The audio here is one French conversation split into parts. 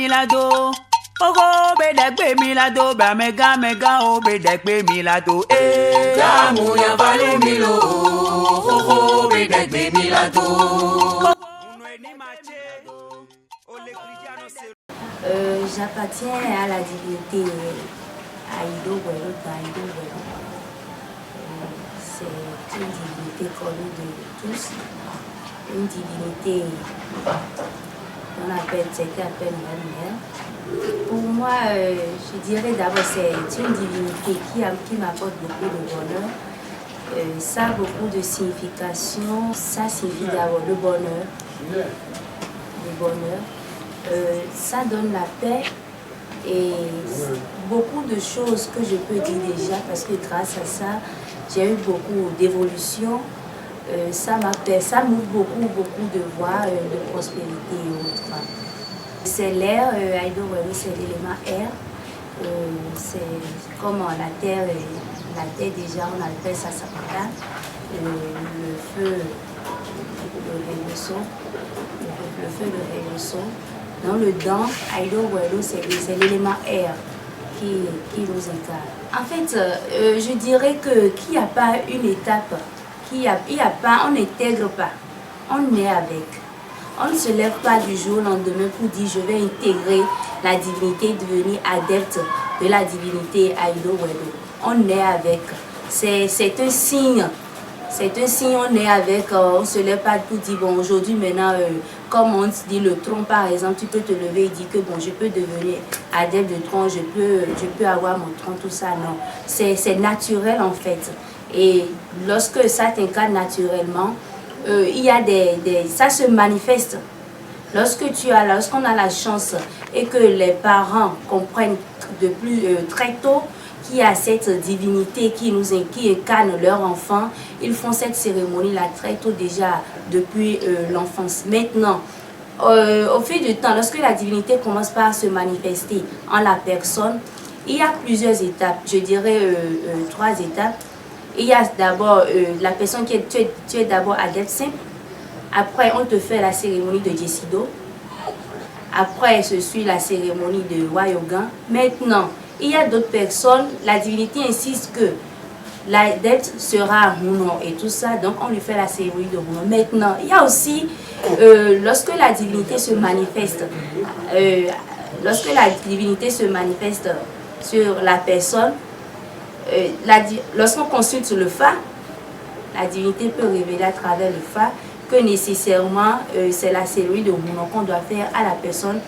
milado. Ogo bedekbe milado, ba mega o bedekbe milado. Jamu ya vale milo, ogo bedekbe milado. J'appartiens à la divinité Aïdo Welo d'Aïdo Welo. C'est une divinité connue de tous, une divinité qu'on appelle, c'est qu'elle appelle la lumière. Pour moi, je dirais d'abord c'est une divinité qui m'apporte beaucoup de bonheur. Ça a beaucoup de signification. Ça signifie d'abord le bonheur. Le bonheur. Ça donne la paix et beaucoup de choses que je peux dire déjà parce que grâce à ça, j'ai eu beaucoup d'évolution. Ça m'ouvre beaucoup de voies de prospérité et autres. C'est l'air, Aïdo Welo, c'est l'élément air. C'est comme la terre déjà, on appelle ça Sapata. Le feu, le réseau. Le feu, le réseau. Dans le dent, Aïdo Welo, c'est l'élément air qui nous incarne. En fait, je dirais qu'il n'y a pas une étape, on n'intègre pas, on est avec. On ne se lève pas du jour au lendemain pour dire je vais intégrer la divinité, devenir adepte de la divinité Aïdo Welo. On est avec. C'est un signe. C'est un signe, on est avec, on ne se lève pas pour dire, bon, aujourd'hui, maintenant, comme on dit le tronc, par exemple, tu peux te lever et dire que, bon, je peux devenir adepte de tronc, je peux avoir mon tronc, tout ça, non. C'est naturel, en fait. Et lorsque ça t'incarne naturellement, il y a ça se manifeste. Lorsqu'on a la chance et que les parents comprennent très tôt, qui a cette divinité qui incarne leur enfant, ils font cette cérémonie-là très tôt déjà depuis l'enfance. Maintenant, au fil du temps, lorsque la divinité commence par se manifester en la personne, il y a plusieurs étapes, je dirais 3 étapes. Il y a d'abord la personne tu es d'abord adepte simple. Après, on te fait la cérémonie de Jesido. Après, ce suit la cérémonie de Wayogan. Maintenant, il y a d'autres personnes, la divinité insiste que l'adepte sera Hunon et tout ça, donc on lui fait la cérémonie de Hunon. Maintenant, il y a aussi, lorsque la divinité se manifeste, sur la personne, lorsqu'on consulte le Fa, la divinité peut révéler à travers le Fa que nécessairement c'est la cérémonie de Hunon qu'on doit faire à la personne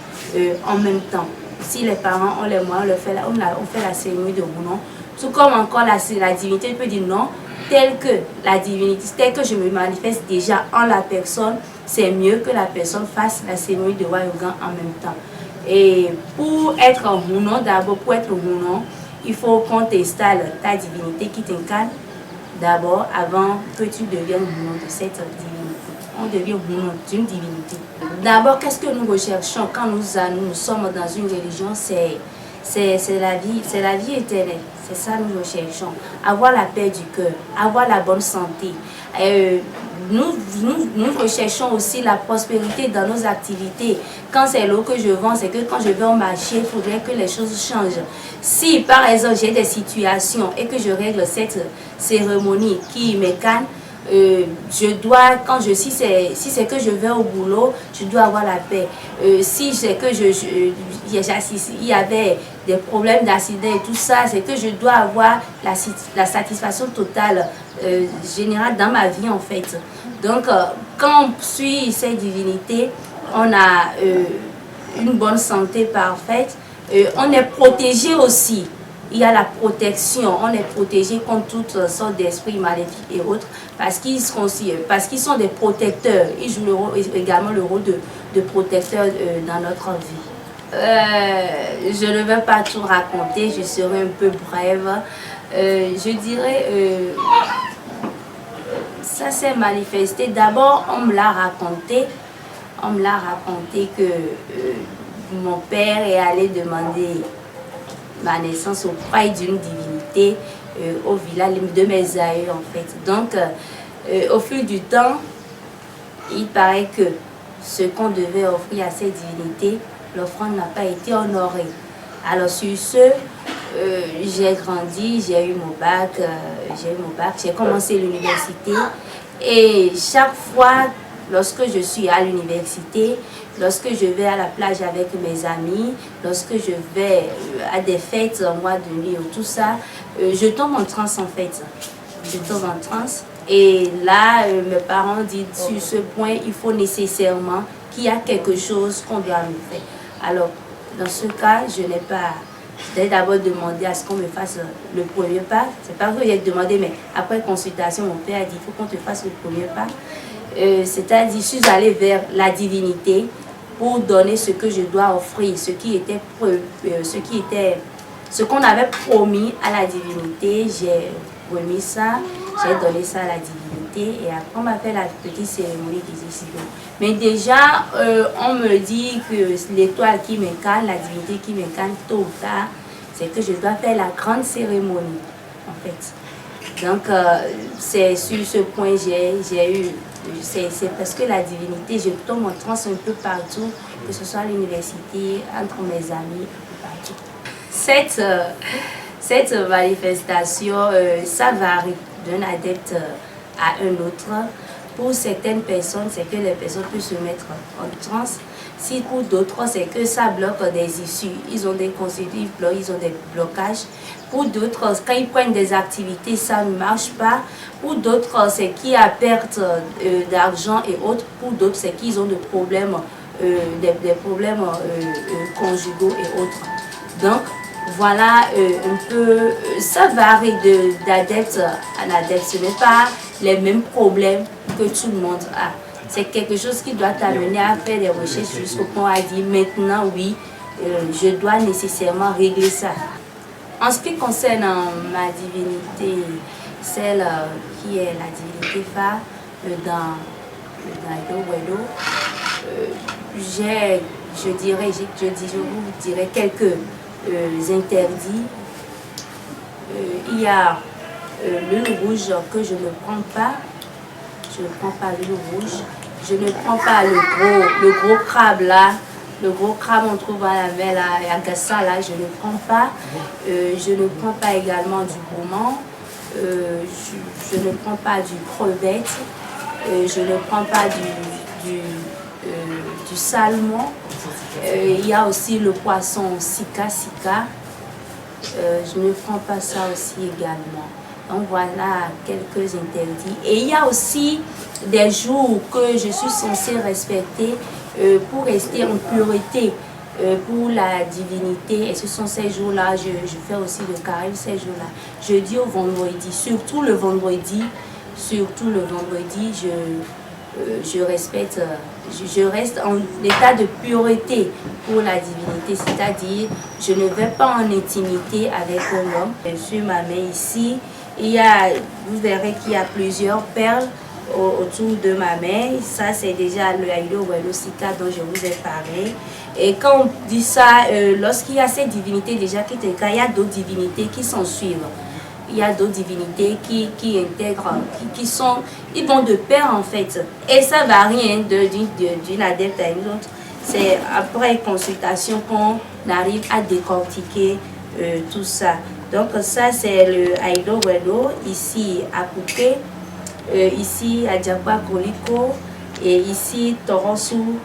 en même temps. Si les parents ont les moyens, on fait la cérémonie de Hunon. Tout comme encore la divinité peut dire non, tel que je me manifeste déjà en la personne, c'est mieux que la personne fasse la cérémonie de Wayogan en même temps. Et pour être Hunon, d'abord pour être Hunon, il faut qu'on t'installe ta divinité qui t'incarne d'abord avant que tu deviennes Hunon de cette divinité. On devient Hunon d'une divinité. D'abord, qu'est-ce que nous recherchons quand nous sommes dans une religion? C'est la vie éternelle. C'est ça que nous recherchons. Avoir la paix du cœur, avoir la bonne santé. Nous recherchons aussi la prospérité dans nos activités. Quand c'est l'eau que je vends, c'est que quand je vais au marché, il faudrait que les choses changent. Si par exemple j'ai des situations et que je règle cette cérémonie qui m'écane, si c'est que je vais au boulot, je dois avoir la paix. Si c'est que il y avait des problèmes d'accident et tout ça, c'est que je dois avoir la satisfaction totale générale dans ma vie en fait. Donc quand on suit ces divinités, on a une bonne santé parfaite, on est protégé aussi. Il y a la protection, on est protégé contre toutes sortes d'esprits maléfiques et autres parce qu'ils sont des protecteurs. Ils jouent également le rôle de protecteurs dans notre vie. Je ne vais pas tout raconter, je serai un peu brève. Je dirais, ça s'est manifesté. D'abord, on me l'a raconté que mon père est allé demander ma naissance auprès d'une divinité au village de mes aïeux en fait. Donc au fil du temps, il paraît que ce qu'on devait offrir à cette divinité l'offrande n'a pas été honorée. Alors sur ce, j'ai grandi, j'ai eu mon bac, j'ai commencé l'université et chaque fois, lorsque je suis à l'université, lorsque je vais à la plage avec mes amis, lorsque je vais à des fêtes en mois de nuit ou tout ça, je tombe en transe en fait. Je tombe en transe. Et là, mes parents disent sur ce point, il faut nécessairement qu'il y a quelque chose qu'on doit me faire. Alors, dans ce cas, je n'ai d'abord demandé à ce qu'on me fasse le premier pas. C'est pas que j'ai demandé, mais après consultation, mon père a dit, il faut qu'on te fasse le premier pas. C'est-à-dire, je suis allée vers la divinité pour donner ce que je dois offrir, ce qu'on avait promis à la divinité. J'ai remis ça, j'ai donné ça à la divinité et après on m'a fait la petite cérémonie d'initiation. Mais déjà, on me dit que l'étoile qui m'incarne, la divinité qui m'incarne tôt ou tard, c'est que je dois faire la grande cérémonie en fait. Donc c'est sur ce point j'ai eu, c'est parce que la divinité, je tombe en transe un peu partout, que ce soit à l'université, entre mes amis, partout. Cette manifestation, ça varie d'un adepte à un autre. Pour certaines personnes, c'est que les personnes peuvent se mettre en transe. Si pour d'autres, c'est que ça bloque des issues. Ils ont des constitutifs, ils ont des blocages. Pour d'autres, quand ils prennent des activités, ça ne marche pas. Pour d'autres, c'est qu'il y a perte d'argent et autres. Pour d'autres, c'est qu'ils ont des problèmes, conjugaux et autres. Donc, voilà un peu, ça varie d'adepte à adepte. Ce n'est pas les mêmes problèmes que tout le monde a. C'est quelque chose qui doit t'amener à faire des recherches jusqu'au point à dire maintenant oui, je dois nécessairement régler ça. En ce qui concerne ma divinité, celle qui est la divinité phare dans Aido Wedo, je vous dirais quelques interdits. Il y a l'huile rouge que je ne prends pas. Je ne prends pas l'huile rouge. Je ne prends pas le gros crabe là. Le gros crabe on trouve à la mer à Gassa là, je ne prends pas. Je ne prends pas également du gourmand. Je ne prends pas du crevette. Je ne prends pas du salmon. Il y a aussi le poisson sika. Je ne prends pas ça aussi également. Donc voilà quelques interdits. Et il y a aussi des jours que je suis censée respecter pour rester en pureté pour la divinité. Et ce sont ces jours-là, je fais aussi le carême ces jours-là. Jeudi au vendredi, surtout le vendredi, je respecte, je reste en état de pureté pour la divinité, c'est-à-dire je ne vais pas en intimité avec un homme. Sur ma main ici, vous verrez qu'il y a plusieurs perles autour de ma main. Ça c'est déjà le Aido Wedo Sika dont je vous ai parlé. Et quand on dit ça, lorsqu'il y a cette divinité déjà qui est il y a d'autres divinités qui s'en suivent. Il y a d'autres divinités qui intègrent, ils vont de pair en fait. Et ça varie d'une adepte à une autre. C'est après consultation qu'on arrive à décortiquer tout ça. Donc ça c'est le Aido Wedo, ici à Poupé, ici à Djapa Koliko et ici Torosu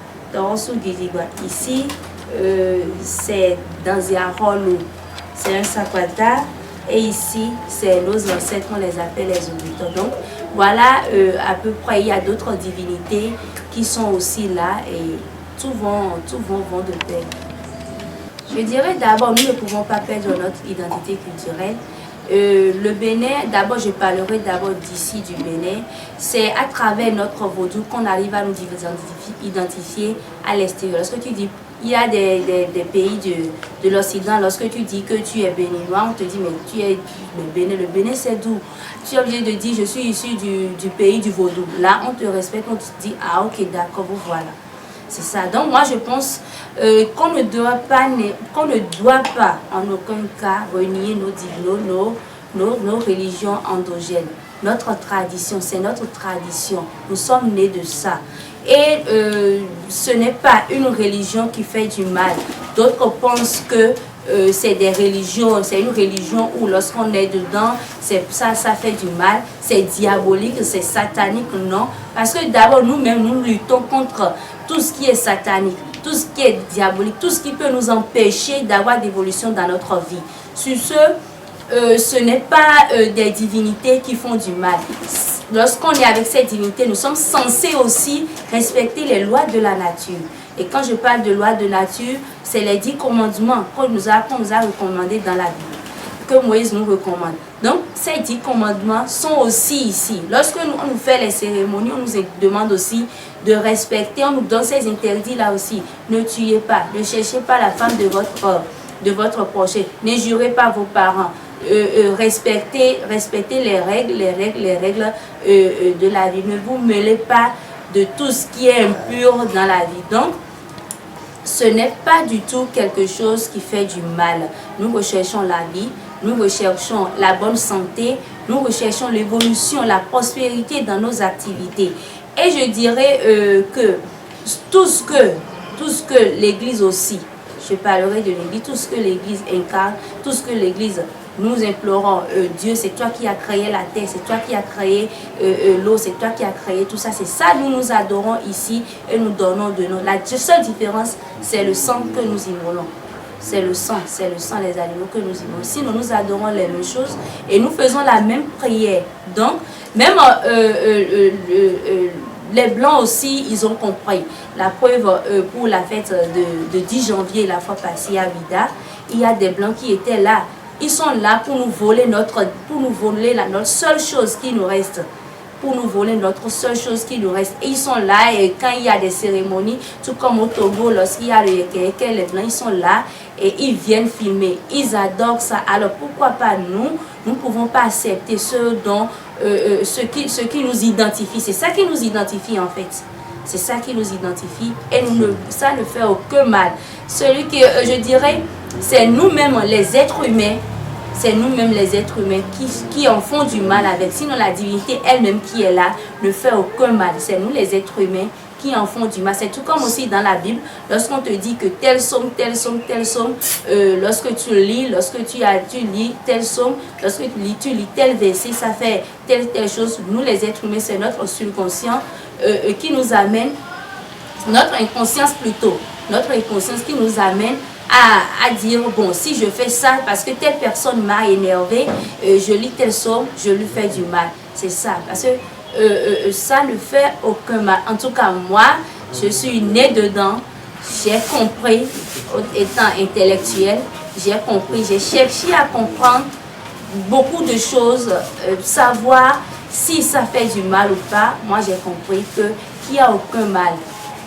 Giligwa. Ici c'est dans Ziarolo, c'est un sakwata. Et ici, c'est nos ancêtres, on les appelle les Obuto. Donc, voilà, à peu près, il y a d'autres divinités qui sont aussi là et tout vont de pair. Je dirais d'abord, nous ne pouvons pas perdre notre identité culturelle. Le Bénin, d'abord, je parlerai d'abord d'ici du Bénin. C'est à travers notre vaudou qu'on arrive à nous identifier à l'extérieur. Lorsque tu dis, il y a des pays de l'Occident, lorsque tu dis que tu es béninois, on te dit, mais tu es le Bénin. Le Bénin, c'est d'où? Tu es obligé de dire, je suis issu du pays du vaudou. Là, on te respecte, on te dit, ah ok, d'accord, vous voilà. C'est ça. Donc moi, je pense qu'on ne doit pas en aucun cas renier nos religions endogènes. Notre tradition, c'est notre tradition. Nous sommes nés de ça. Et ce ce n'est pas une religion qui fait du mal. D'autres pensent que c'est des religions, c'est une religion où lorsqu'on est dedans, ça fait du mal, c'est diabolique, c'est satanique, non. Parce que d'abord, nous-mêmes, nous luttons contre tout ce qui est satanique, tout ce qui est diabolique, tout ce qui peut nous empêcher d'avoir d'évolution dans notre vie. Sur ce n'est pas des divinités qui font du mal. Lorsqu'on est avec ces divinités, nous sommes censés aussi respecter les lois de la nature. Et quand je parle de lois de nature, c'est les 10 commandements qu'on nous a recommandés dans la Bible, que Moïse nous recommande. Donc, ces 10 commandements sont aussi ici. Lorsque on nous fait les cérémonies, on nous demande aussi de respecter, on nous donne ces interdits-là aussi. Ne tuez pas, ne cherchez pas la femme de votre prochain, ne jurez pas vos parents. Respectez les règles de la vie. Ne vous mêlez pas de tout ce qui est impur dans la vie. Donc, ce n'est pas du tout quelque chose qui fait du mal. Nous recherchons la vie, nous recherchons la bonne santé, nous recherchons l'évolution, la prospérité dans nos activités. Et je dirais que tout ce que l'Église aussi, je parlerai de l'Église, tout ce que l'Église incarne, tout ce que l'Église, nous implorons, Dieu, c'est toi qui as créé la terre, c'est toi qui as créé l'eau, c'est toi qui as créé tout ça. C'est ça, nous adorons ici et nous donnons de nous. La seule différence, c'est le sang que nous immolons. C'est le sang, les animaux que nous immolons. Sinon, nous adorons les mêmes choses et nous faisons la même prière. Donc, même les Blancs aussi, ils ont compris. La preuve pour la fête de 10 janvier, la fois passée à Vida, il y a des Blancs qui étaient là. Ils sont là pour nous voler notre seule chose qui nous reste. Pour nous voler notre seule chose qui nous reste. Et ils sont là et quand il y a des cérémonies, tout comme au Togo, lorsqu'il y a le Yekeke, les Blancs, ils sont là et ils viennent filmer. Ils adorent ça. Alors pourquoi pas nous ne pouvons pas accepter ce qui nous identifie. C'est ça qui nous identifie en fait. C'est ça qui nous identifie et ça ne fait aucun mal. Celui que je dirais, c'est nous-mêmes les êtres humains. C'est nous-mêmes les êtres humains qui en font du mal avec. Sinon la divinité elle-même qui est là ne fait aucun mal. C'est nous les êtres humains qui en font du mal. C'est tout comme aussi dans la Bible, lorsqu'on te dit que tel psaume, lorsque tu lis tel psaume, lorsque tu lis tel verset, ça fait telle chose. Nous les êtres humains, c'est notre subconscient qui nous amène, notre inconscience qui nous amène à dire, bon, si je fais ça parce que telle personne m'a énervé, je lis tel psaume, je lui fais du mal. C'est ça, parce que ça ne fait aucun mal. En tout cas, moi, je suis née dedans, j'ai compris, étant intellectuelle, j'ai compris, j'ai cherché à comprendre beaucoup de choses, savoir si ça fait du mal ou pas. Moi, j'ai compris qu'il n'y a aucun mal.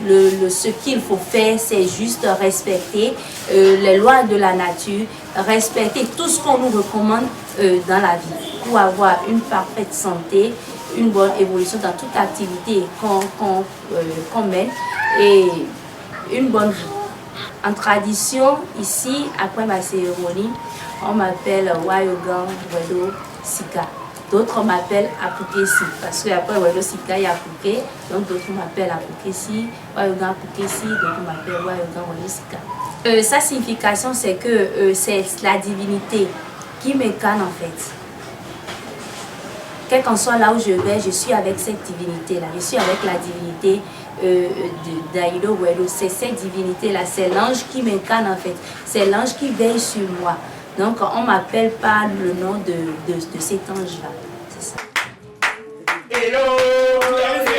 Ce qu'il faut faire, c'est juste respecter les lois de la nature, respecter tout ce qu'on nous recommande dans la vie pour avoir une parfaite santé, une bonne évolution dans toute activité qu'on mène et une bonne vie. En tradition, ici, après ma cérémonie, on m'appelle Wayogan Wedo Sika. D'autres m'appellent Apukesi, parce qu'après Wedo Sika, il y a Apuké, donc d'autres m'appellent Apukesi, Wayogan Apukesi, d'autres m'appellent Wayogan Wedo Sika. Sa signification, c'est que c'est la divinité qui m'incarne en fait. Quel qu'en soit là où je vais, je suis avec cette divinité-là, je suis avec la divinité d'Aïdo Wedo. C'est cette divinité-là, c'est l'ange qui m'incarne en fait, c'est l'ange qui veille sur moi. Donc, on m'appelle par le nom de cet ange-là. C'est ça. Hello.